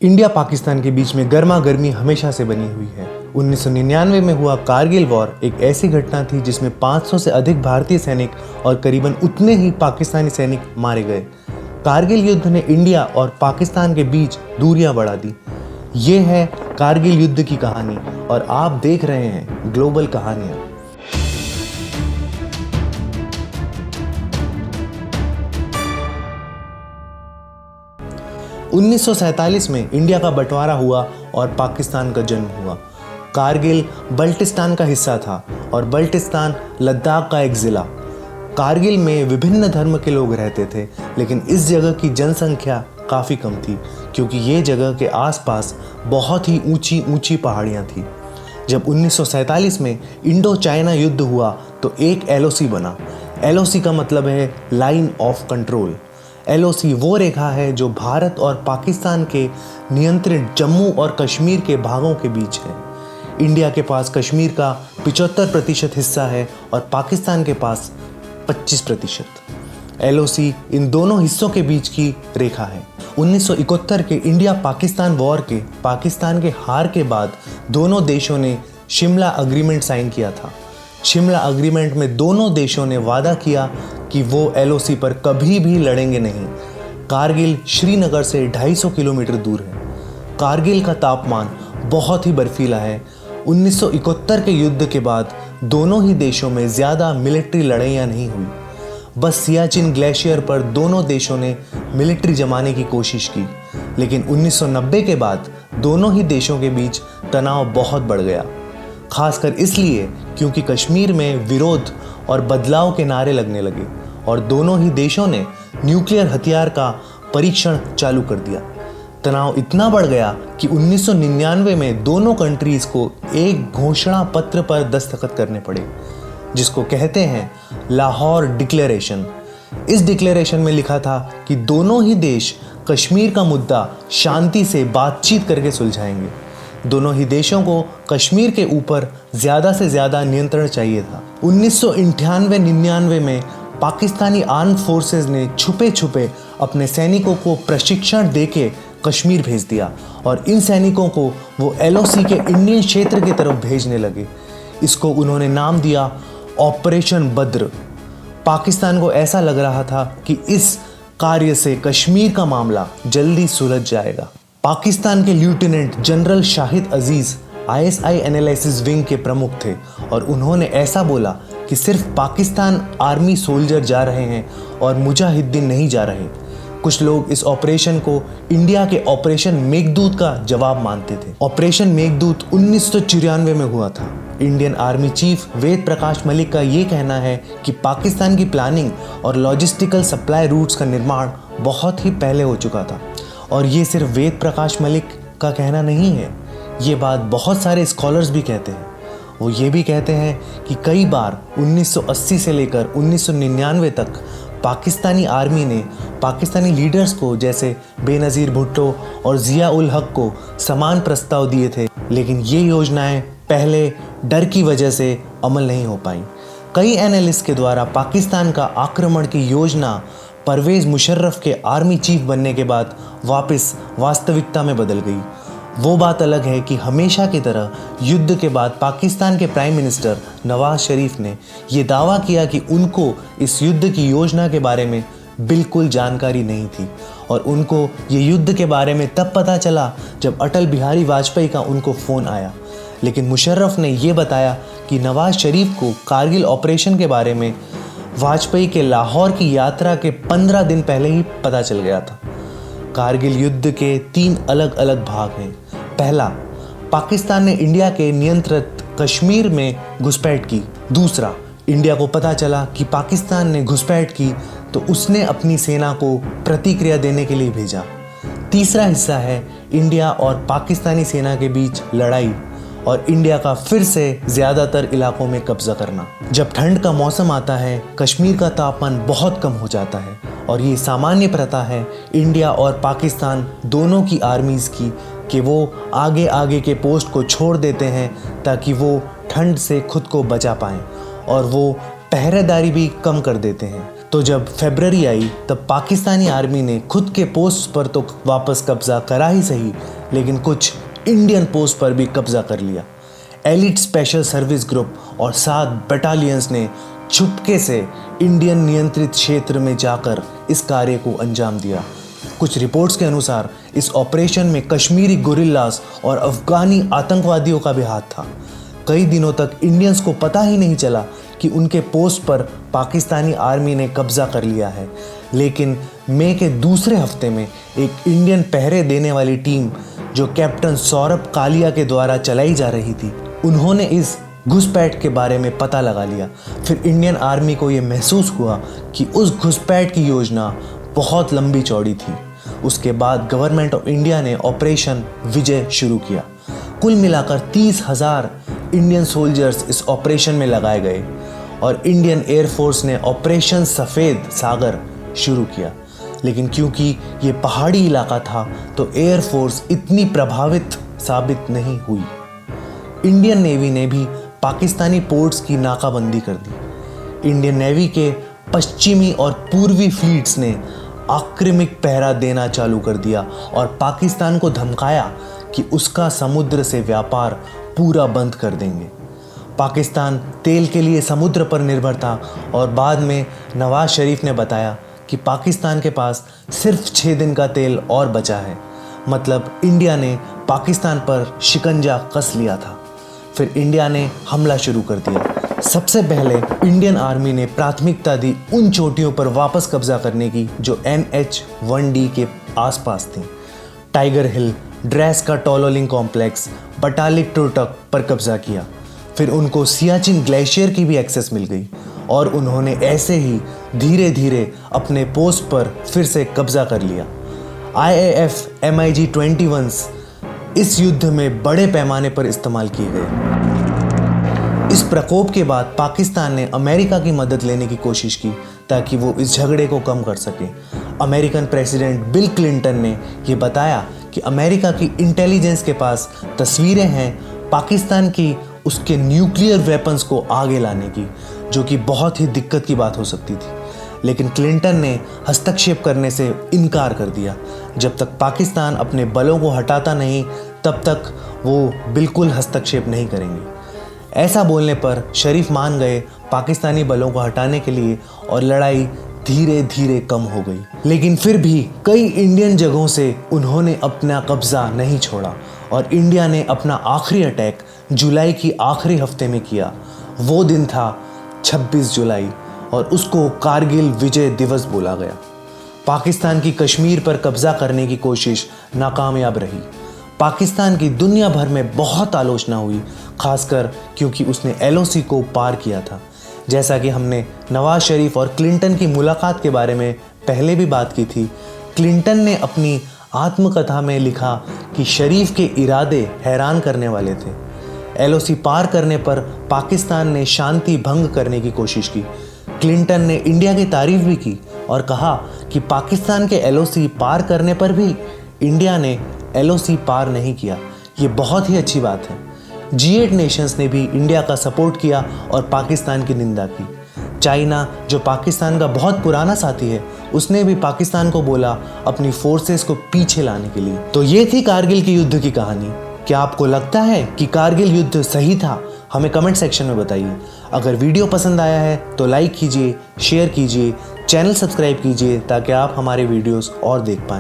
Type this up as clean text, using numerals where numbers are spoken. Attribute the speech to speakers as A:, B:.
A: India Pakistan के बीच में गर्मा गर्मी हमेशा से बनी हुई है। 1999 में हुआ कारगिल वॉर एक ऐसी घटना थी जिसमें 500 से अधिक भारतीय सैनिक और करीबन उतने ही पाकिस्तानी सैनिक मारे गए। कारगिल युद्ध ने इंडिया और पाकिस्तान के बीच दूरियां बढ़ा दी। ये है कारगिल युद्ध की कहानी और आप देख रहे हैं ग्लोबल कहानियां। 1947 में इंडिया का बंटवारा हुआ और पाकिस्तान का जन्म हुआ। कारगिल बल्टिस्तान का हिस्सा था और बल्टिस्तान लद्दाख का एक ज़िला। कारगिल में विभिन्न धर्म के लोग रहते थे, लेकिन इस जगह की जनसंख्या काफ़ी कम थी क्योंकि ये जगह के आसपास बहुत ही ऊंची ऊंची पहाड़ियाँ थीं। जब 1947 में इंडो चाइना युद्ध हुआ तो एक LOC बना। LOC का मतलब है लाइन ऑफ कंट्रोल। LOC वो रेखा है जो भारत और पाकिस्तान के नियंत्रित जम्मू और कश्मीर के भागों के बीच है। इंडिया के पास कश्मीर का 75% हिस्सा है और पाकिस्तान के पास 25%। LOC इन दोनों हिस्सों के बीच की रेखा है। 1971 के इंडिया पाकिस्तान वॉर के पाकिस्तान के हार के बाद दोनों देशों ने शिमला अग्रीमेंट साइन किया था। शिमला अग्रीमेंट में दोनों देशों ने वादा किया कि वो LOC पर कभी भी लड़ेंगे नहीं। कारगिल श्रीनगर से 250 किलोमीटर दूर है। कारगिल का तापमान बहुत ही बर्फीला है। 1971 के युद्ध के बाद दोनों ही देशों में ज़्यादा मिलिट्री लड़ाइयाँ नहीं हुई। बस सियाचिन ग्लेशियर पर दोनों देशों ने मिलिट्री जमाने की कोशिश की, लेकिन 1990 के बाद दोनों ही देशों के बीच तनाव बहुत बढ़ गया, खासकर इसलिए क्योंकि कश्मीर में विरोध और बदलाव के नारे लगने लगे और दोनों ही देशों ने न्यूक्लियर हथियार का परीक्षण चालू कर दिया। तनाव इतना बढ़ गया कि 1999 में दोनों कंट्रीज़ को एक घोषणा पत्र पर दस्तखत करने पड़े, जिसको कहते हैं लाहौर डिक्लेरेशन। इस डिक्लेरेशन में लिखा था कि दोनों ही देश कश्मीर का मुद्दा शांति से बातचीत करके सुलझाएंगे। दोनों ही देशों को कश्मीर के ऊपर ज़्यादा से ज़्यादा नियंत्रण चाहिए था। 1998-99 में पाकिस्तानी आर्म्ड फोर्सेस ने छुपे छुपे अपने सैनिकों को प्रशिक्षण देके कश्मीर भेज दिया और इन सैनिकों को वो LOC के इंडियन क्षेत्र की तरफ भेजने लगे। इसको उन्होंने नाम दिया ऑपरेशन बद्र। पाकिस्तान को ऐसा लग रहा था कि इस कार्य से कश्मीर का मामला जल्दी सुलझ जाएगा। पाकिस्तान के लेफ्टिनेंट जनरल शाहिद अजीज़ ISI एनालिसिस विंग के प्रमुख थे और उन्होंने ऐसा बोला कि सिर्फ पाकिस्तान आर्मी सोल्जर जा रहे हैं और मुजाहिदीन नहीं जा रहे। कुछ लोग इस ऑपरेशन को इंडिया के ऑपरेशन मेघदूत का जवाब मानते थे। ऑपरेशन मेघदूत 1994 में हुआ था। Indian army chief Ved Prakash Malik का ये कहना है कि पाकिस्तान की प्लानिंग और लॉजिस्टिकल सप्लाई रूट्स का निर्माण बहुत ही पहले हो चुका था। और ये सिर्फ वेद प्रकाश मलिक का कहना नहीं है, ये बात बहुत सारे स्कॉलर्स भी कहते हैं। वो ये भी कहते हैं कि कई बार 1980 से लेकर 1999 तक पाकिस्तानी आर्मी ने पाकिस्तानी लीडर्स को जैसे बेनज़ीर भुट्टो और ज़िया उल हक को समान प्रस्ताव दिए थे, लेकिन ये योजनाएं पहले डर की वजह से अमल नहीं हो पाई। कई एनालिस्ट के द्वारा पाकिस्तान का आक्रमण की योजना परवेज़ मुशर्रफ के आर्मी चीफ बनने के बाद वापस वास्तविकता में बदल गई। वो बात अलग है कि हमेशा की तरह युद्ध के बाद पाकिस्तान के प्राइम मिनिस्टर नवाज शरीफ ने ये दावा किया कि उनको इस युद्ध की योजना के बारे में बिल्कुल जानकारी नहीं थी और उनको ये युद्ध के बारे में तब पता चला जब अटल बिहारी वाजपेयी का उनको फ़ोन आया। लेकिन मुशर्रफ ने ये बताया कि नवाज शरीफ को कारगिल ऑपरेशन के बारे में वाजपेयी के लाहौर की यात्रा के 15 दिन पहले ही पता चल गया था। कारगिल युद्ध के 3 अलग अलग भाग हैं। पहला, पाकिस्तान ने इंडिया के नियंत्रित कश्मीर में घुसपैठ की। दूसरा, इंडिया को पता चला कि पाकिस्तान ने घुसपैठ की तो उसने अपनी सेना को प्रतिक्रिया देने के लिए भेजा। तीसरा हिस्सा है इंडिया और पाकिस्तानी सेना के बीच लड़ाई और इंडिया का फिर से ज़्यादातर इलाकों में कब्जा करना। जब ठंड का मौसम आता है, कश्मीर का तापमान बहुत कम हो जाता है और ये सामान्य प्रथा है इंडिया और पाकिस्तान दोनों की आर्मीज़ की कि वो आगे आगे के पोस्ट को छोड़ देते हैं ताकि वो ठंड से खुद को बचा पाएँ और वो पहरेदारी भी कम कर देते हैं तो जब फरवरी आई तब पाकिस्तानी आर्मी ने खुद के पोस्ट पर तो वापस कब्जा करा ही सही, लेकिन कुछ इंडियन पोस्ट पर भी कब्जा कर लिया। एलिट स्पेशल सर्विस ग्रुप और 7 बटालियंस ने छुपके से इंडियन नियंत्रित क्षेत्र में जाकर इस कार्य को अंजाम दिया। कुछ रिपोर्ट्स के अनुसार इस ऑपरेशन में कश्मीरी गुरिल्लास और अफगानी आतंकवादियों का भी हाथ था। कई दिनों तक इंडियंस को पता ही नहीं चला कि उनके पोस्ट पर पाकिस्तानी आर्मी ने कब्जा कर लिया है, लेकिन मई के दूसरे हफ्ते में एक इंडियन पहरे देने वाली टीम जो कैप्टन सौरभ कालिया के द्वारा चलाई जा रही थी, उन्होंने इस घुसपैठ के बारे में पता लगा लिया। फिर इंडियन आर्मी को ये महसूस हुआ कि उस घुसपैठ की योजना बहुत लंबी चौड़ी थी। उसके बाद गवर्नमेंट ऑफ इंडिया ने ऑपरेशन विजय शुरू किया। कुल मिलाकर 30,000 इंडियन सोल्जर्स इस ऑपरेशन में लगाए गए और इंडियन एयरफोर्स ने ऑपरेशन सफ़ेद सागर शुरू किया। लेकिन क्योंकि ये पहाड़ी इलाका था तो एयरफोर्स इतनी प्रभावित साबित नहीं हुई। इंडियन नेवी ने भी पाकिस्तानी पोर्ट्स की नाकाबंदी कर दी। इंडियन नेवी के पश्चिमी और पूर्वी फ्लीट्स ने आक्रामक पहरा देना चालू कर दिया और पाकिस्तान को धमकाया कि उसका समुद्र से व्यापार पूरा बंद कर देंगे। पाकिस्तान तेल के लिए समुद्र पर निर्भर था और बाद में नवाज शरीफ ने बताया कि पाकिस्तान के पास सिर्फ 6 दिन का तेल और बचा है। मतलब इंडिया ने पाकिस्तान पर शिकंजा कस लिया था। फिर इंडिया ने हमला शुरू कर दिया। सबसे पहले इंडियन आर्मी ने प्राथमिकता दी उन चोटियों पर वापस कब्जा करने की जो NH-1D के आसपास थी। टाइगर हिल, ड्रेस का टोलोलिंग कॉम्प्लेक्स, बटालिक टोटक पर कब्जा किया। फिर उनको सियाचिन ग्लेशियर की भी एक्सेस मिल गई और उन्होंने ऐसे ही धीरे धीरे अपने पोस्ट पर फिर से कब्जा कर लिया। IAF MiG-21 इस युद्ध में बड़े पैमाने पर इस्तेमाल किए गए। इस प्रकोप के बाद पाकिस्तान ने अमेरिका की मदद लेने की कोशिश की ताकि वो इस झगड़े को कम कर सके। अमेरिकन प्रेसिडेंट बिल क्लिंटन ने ये बताया कि अमेरिका की इंटेलिजेंस के पास तस्वीरें हैं पाकिस्तान की उसके न्यूक्लियर वेपन्स को आगे लाने की, जो कि बहुत ही दिक्कत की बात हो सकती थी। लेकिन क्लिंटन ने हस्तक्षेप करने से इनकार कर दिया। जब तक पाकिस्तान अपने बलों को हटाता नहीं तब तक वो बिल्कुल हस्तक्षेप नहीं करेंगे। ऐसा बोलने पर शरीफ मान गए पाकिस्तानी बलों को हटाने के लिए और लड़ाई धीरे धीरे कम हो गई। लेकिन फिर भी कई इंडियन जगहों से उन्होंने अपना कब्जा नहीं छोड़ा और इंडिया ने अपना आखिरी अटैक जुलाई की आखिरी हफ्ते में किया। वो दिन था 26 जुलाई और उसको कारगिल विजय दिवस बोला गया। पाकिस्तान की कश्मीर पर कब्जा करने की कोशिश नाकामयाब रही। पाकिस्तान की दुनिया भर में बहुत आलोचना हुई, खासकर क्योंकि उसने LOC को पार किया था। जैसा कि हमने नवाज शरीफ और क्लिंटन की मुलाकात के बारे में पहले भी बात की थी। क्लिंटन ने अपनी आत्मकथा में लिखा कि शरीफ के इरादे हैरान करने वाले थे। LOC पार करने पर पाकिस्तान ने शांति भंग करने की कोशिश की। क्लिंटन ने इंडिया की तारीफ भी की और कहा कि पाकिस्तान के LOC पार करने पर भी इंडिया ने LOC पार नहीं किया। ये बहुत ही अच्छी बात है। G8 नेशंस ने भी इंडिया का सपोर्ट किया और पाकिस्तान की निंदा की। चाइना, जो पाकिस्तान का बहुत पुराना साथी है, उसने भी पाकिस्तान को बोला अपनी फोर्सेस को पीछे लाने के लिए। तो ये थी कारगिल की युद्ध की कहानी। क्या आपको लगता है कि कारगिल युद्ध सही था? हमें कमेंट सेक्शन में बताइए। अगर वीडियो पसंद आया है तो लाइक कीजिए, शेयर कीजिए, चैनल सब्सक्राइब कीजिए ताकि आप हमारे वीडियोस और देख पाएँ।